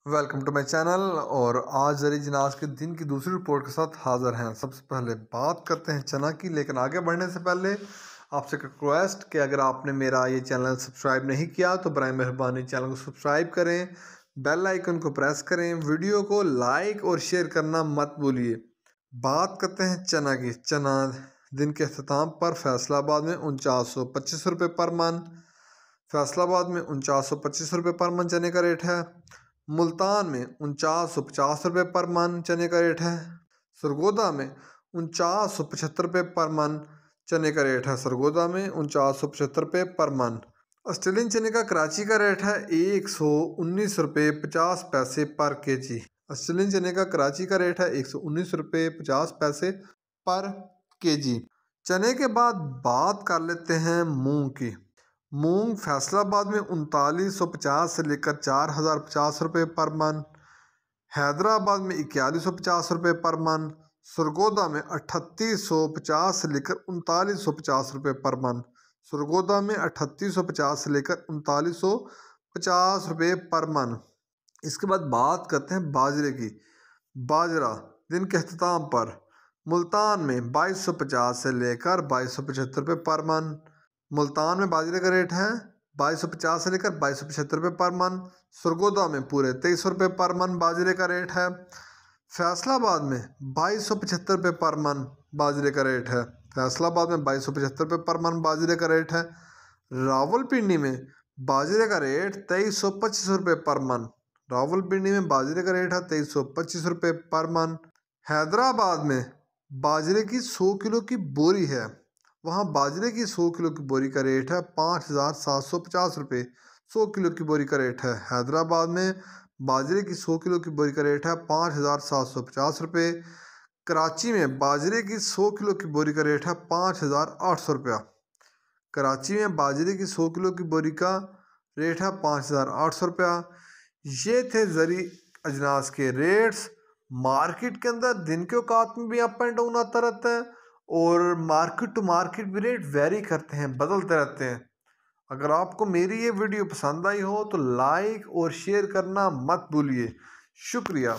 Welcome to my channel. और आज जरी जिनास के दिन की दूसरी रिपोर्ट के साथ हाज़िर हैं। सबसे पहले बात करते हैं चना की, लेकिन आगे बढ़ने से पहले आपसे रिक्वेस्ट कि अगर आपने मेरा ये चैनल सब्सक्राइब नहीं किया तो बराए मेहरबानी चैनल को सब्सक्राइब करें, बेल आइकन को प्रेस करें, वीडियो को लाइक और शेयर करना मत भूलिए। बात करते हैं चना की। चना दिन के अख्ताम पर फैसलाबाद में 4925 रुपये पर मन, फैसलाबाद में 4925 रुपये पर मन चने का रेट है। मुल्तान में 4950 रुपये पर मन चने का रेट है। सरगोदा में 4975 रुपये पर मन चने का रेट है। सरगोदा में 4975 रुपये पर मन। ऑस्ट्रेलियन चने का कराची का रेट है 119 रुपये 50 पैसे पर केजी। ऑस्ट्रेलियन चने का कराची का रेट है 119 रुपये 50 पैसे पर केजी। चने के बाद बात कर लेते हैं मूंग की। मूंग फैसलाबाद में 3950 से लेकर 4050 रुपये पर मन, हैदराबाद में 4150 रुपये पर मन, सरगोदा में 3850 से लेकर 3950 रुपये पर मन, सरगोदा में 3850 से लेकर 3950 रुपये पर मन। इसके बाद बात करते हैं बाजरे की। बाजरा दिन के अख्ताम पर मुल्तान में 2250 से लेकर 2275 रुपये पर मन। मुल्तान में बाजरे का रेट है 2250 से लेकर 2275 रुपये पर मन। सरगोदा में पूरे 2300 रुपये पर मन बाजरे का रेट है। फैसलाबाद में 2275 रुपये पर मन बाजरे का रेट है। फैसलाबाद में 2275 रुपये पर मन बाजरे का रेट है। रावलपिंडी में बाजरे का रेट 2325 रुपये पर मन। रावलपिंडी में बाजरे का रेट है 2325 रुपये पर मन। हैदराबाद में बाजरे की 100 किलो की बोरी है, वहाँ बाजरे की 100 किलो की बोरी का रेट है 5750 रुपये। 100 किलो की बोरी का रेट है। हैदराबाद में बाजरे की 100 किलो की बोरी का रेट है 5750 रुपये। कराची में बाजरे की 100 किलो की बोरी का रेट है 5800 रुपया। कराची में बाजरे की 100 किलो की बोरी का रेट है 5800 रुपया। ये थे ज़री अजनास के रेट्स। मार्केट के अंदर दिन के औकात में भी अप एंड डाउन आता रहता है और मार्केट टू मार्केट भी रेट वेरी करते हैं, बदलते रहते हैं। अगर आपको मेरी ये वीडियो पसंद आई हो तो लाइक और शेयर करना मत भूलिए। शुक्रिया।